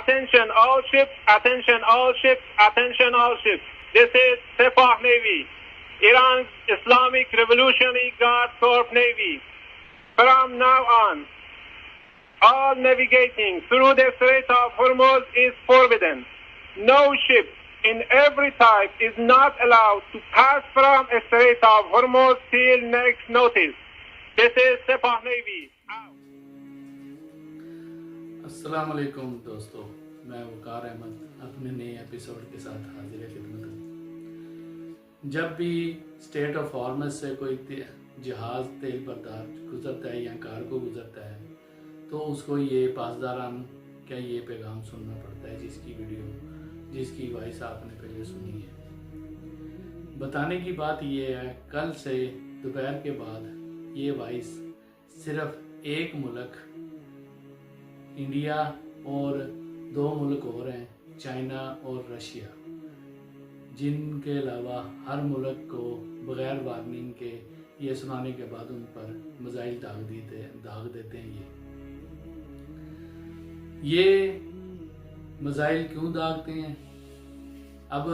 Attention all ships, attention all ships, attention all ships. This is Sepah Navy, Iran's Islamic Revolutionary Guard Corps Navy. From now on, all navigating through the Strait of Hormuz is forbidden. No ship in every type is not allowed to pass from the Strait of Hormuz till next notice. This is Sepah Navy. Out. अस्सलाम वालेकुम दोस्तों, मैं वकार अहमद अपने नए episode के साथ हाजिर खिदमत हूँ। जब भी स्टेट ऑफ हॉर्मस से कोई जहाज़ तेल बर्दार गुजरता है या कार्गो गुजरता है तो उसको ये पासदारान क्या ये पैगाम सुनना पड़ता है, जिसकी वॉइस आपने पहले सुनी है। बताने की बात ये है, कल से दोपहर के बाद ये वॉइस सिर्फ एक मुल्क इंडिया और दो मुल्क और हैं, चाइना और रशिया, जिनके अलावा हर मुल्क को बग़ैर वार्निंग के ये सुनाने के बाद उन पर मिसाइल दाग देते हैं। ये मिसाइल क्यों दागते हैं? अब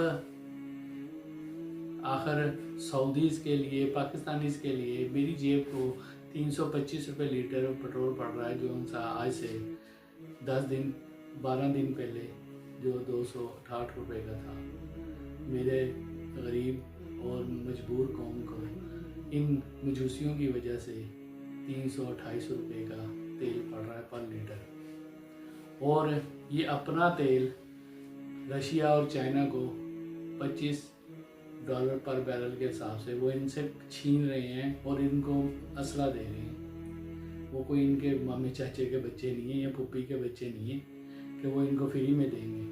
आखिर सऊदीज़ के लिए, पाकिस्तानीज़ के लिए मेरी जेब को 325 रुपये लीटर पेट्रोल पड़ रहा है, जो उनसा आज से 12 दिन पहले जो 268 रुपये का था। मेरे गरीब और मजबूर कौम को इन मजूसियों की वजह से 328 रुपये का तेल पड़ रहा है पर लीटर। और ये अपना तेल रशिया और चाइना को $25 पर बैरल के हिसाब से वो इनसे छीन रहे हैं और इनको असला दे रहे हैं। वो कोई इनके मामे चाचे के बच्चे नहीं हैं या पुप्पी के बच्चे नहीं हैं कि वो इनको फ्री में देंगे,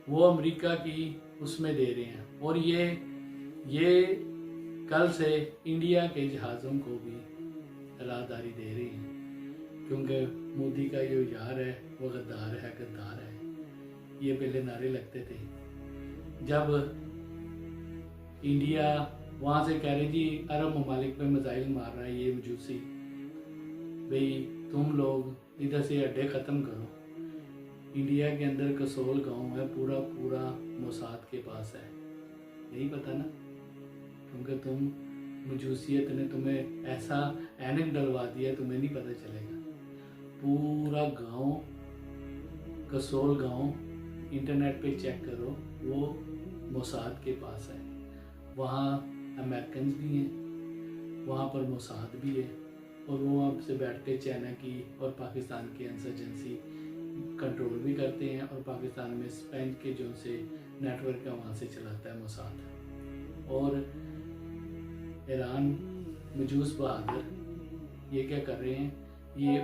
वो अमेरिका की उसमें दे रहे हैं। और ये कल से इंडिया के जहाज़ों को भी राहदारी दे रही हैं, क्योंकि मोदी का जो यार है वो गद्दार है। ये पहले नारे लगते थे जब इंडिया वहाँ से कह रही थी अरब ममालिक पे मिसाइल मार रहा है ये मजूसी, भाई तुम लोग इधर से अड्डे ख़त्म करो। इंडिया के अंदर कसोल गांव है, पूरा मोसाद के पास है, यही पता ना, क्योंकि तुम मजूसियत ने तुम्हें ऐसा ऐनक डलवा दिया तुम्हें नहीं पता चलेगा। पूरा गांव, कसोल गांव, इंटरनेट पे चेक करो, वो मोसाद के पास है। वहाँ अमेरिकन भी हैं, वहाँ पर मोसाद भी है, और वो वहाँ से बैठ के चाइना की और पाकिस्तान की इंसर्जेंसी कंट्रोल भी करते हैं, और पाकिस्तान में स्पेन के जो से नेटवर्क है वहाँ से चलाता है मोसाद। और ईरान मजूस बहादुर ये क्या कर रहे हैं, ये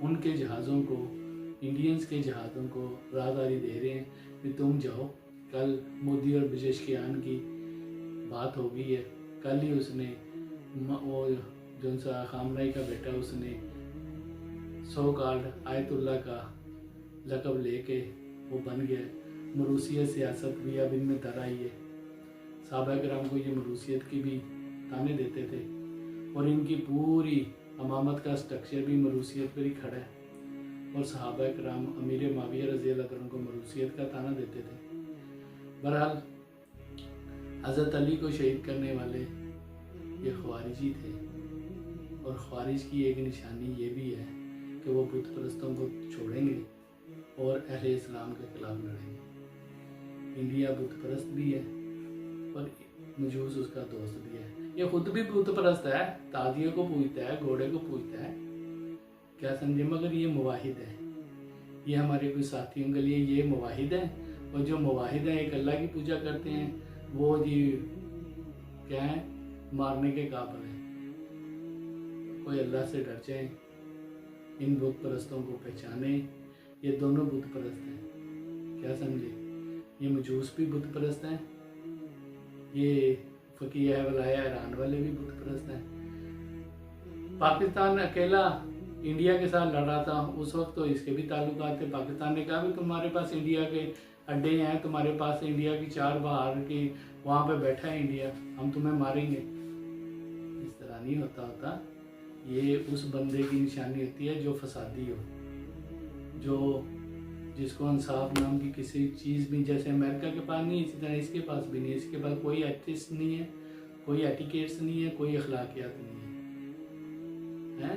उनके जहाज़ों को, इंडियंस के जहाज़ों को राहदारी दे रहे हैं कि तुम जाओ। कल मोदी और पेजेशकियान की बात हो गई है, कल ही उसने वो जो सा खामनाई का बेटा उसने सो कार्ड आयतुल्ला का लक़ब लेके वो बन गया। मरूसियत सियासत भी अब इनमें दर आई है। सहाबा किराम को ये मरूसियत की भी ताने देते थे, और इनकी पूरी अमामत का स्ट्रक्चर भी मरूसियत पर ही खड़ा है। और सहाबा किराम अमीर माविया रज़ी अल्लाह तआला को मरूसियत का ताना देते थे। बहरहाल हज़रत अली को शहीद करने वाले ये ख्वारिजी थे, और ख्वारिज की एक निशानी ये भी है कि वो बुत परस्तों को छोड़ेंगे और अहले इस्लाम के खिलाफ लड़ेंगे। इंडिया बुत परस्त भी है और मजूस उसका दोस्त भी है। ये खुद भी बुत परस्त है, तादियों को पूजता है, घोड़े को पूजता है, क्या समझे, मगर ये मुवाहिद है। ये हमारे कुछ साथियों के लिए ये मुवाहिद है, और जो मुवाहिद हैं एक अल्लाह की पूजा करते हैं वो जी क्या है, मारने के काबिल है। कोई अल्लाह से डर जाए, इन बुत परस्तों को पहचाने, ये दोनों बुत परस्त हैं, क्या समझे। ये मजूस भी बुत परस्त हैं, ये फ़कीह वलाया ईरान वाले भी बुत परस्त हैं। पाकिस्तान अकेला इंडिया के साथ लड़ा था उस वक्त, तो इसके भी ताल्लुकात थे। पाकिस्तान ने कहा भी तुम्हारे पास इंडिया के अड्डे हैं, तुम्हारे पास इंडिया की 4 बहार की वहाँ पे बैठा है इंडिया, हम तुम्हें मारेंगे। इस तरह नहीं होता। ये उस बंदे की निशानी होती है जो फसादी हो, जो जिसको इंसाफ नाम की किसी चीज़ भी, जैसे अमेरिका के पास नहीं, इसी तरह इसके पास भी नहीं। इसके पास कोई एथिक्स नहीं है, कोई एटिकेट्स नहीं है, कोई अखलाकियात नहीं है, हैं?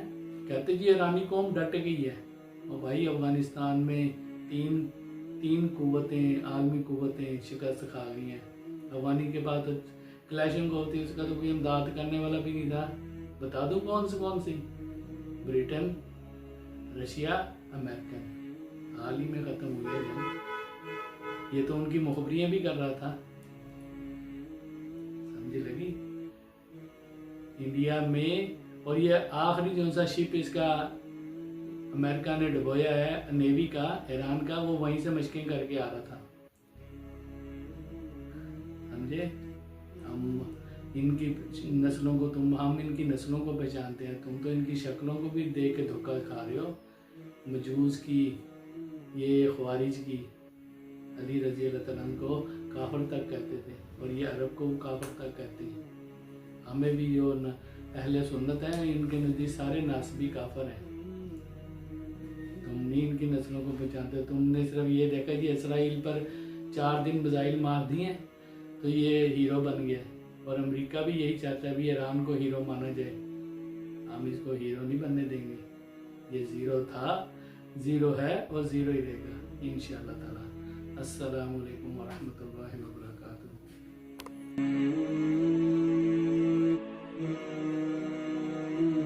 कहते जी ईरानी कौम डट गई है, और भाई अफ़गानिस्तान में तीन कुव्वतें, आलमी कुव्वतें शिकस्त खा गई हैं। अफगानी के बाद क्लैशिंग होती है, उसका तो कोई इमदाद करने वाला भी नहीं था। बता दूँ कौन सी? Britain, Russia, American. हाल ही में ख़त्म हुई है जंग। ये तो उनकी मुखबरियाँ भी कर रहा था, समझ लगी? इंडिया में, और ये आखिरी जो सा शिप इसका अमेरिका ने डुबोया है नेवी का, ईरान का, वो वहीं से मशकें करके आ रहा था, समझे? हम इनकी नस्लों को हम इनकी नस्लों को पहचानते हैं, तुम तो इनकी शक्लों को भी देख के धोखा खा रहे हो। मजूस की, ये ख्वारिज की, अली रजी अल्लाह तआला को काफिर तक कहते थे, और ये अरब को काफिर तक कहते हैं। हमें भी जो अहले सुन्नत हैं, इनके नज़दीक सारे नासबी काफिर हैं। तुम नहीं इनकी नस्लों को पहचानते। तुमने सिर्फ ये देखा कि इसराइल पर 4 दिन मिसाइल मार दिए तो ये हीरो बन गया, और अमेरिका भी यही चाहता है भी ईरान को हीरो माना जाए। हम इसको हीरो नहीं बनने देंगे। ये ज़ीरो था, ज़ीरो है और ज़ीरो ही रहेगा इंशाअल्लाह ताला। अस्सलामु अलैकुम वरहमतुल्लाहि वबरकातुहू।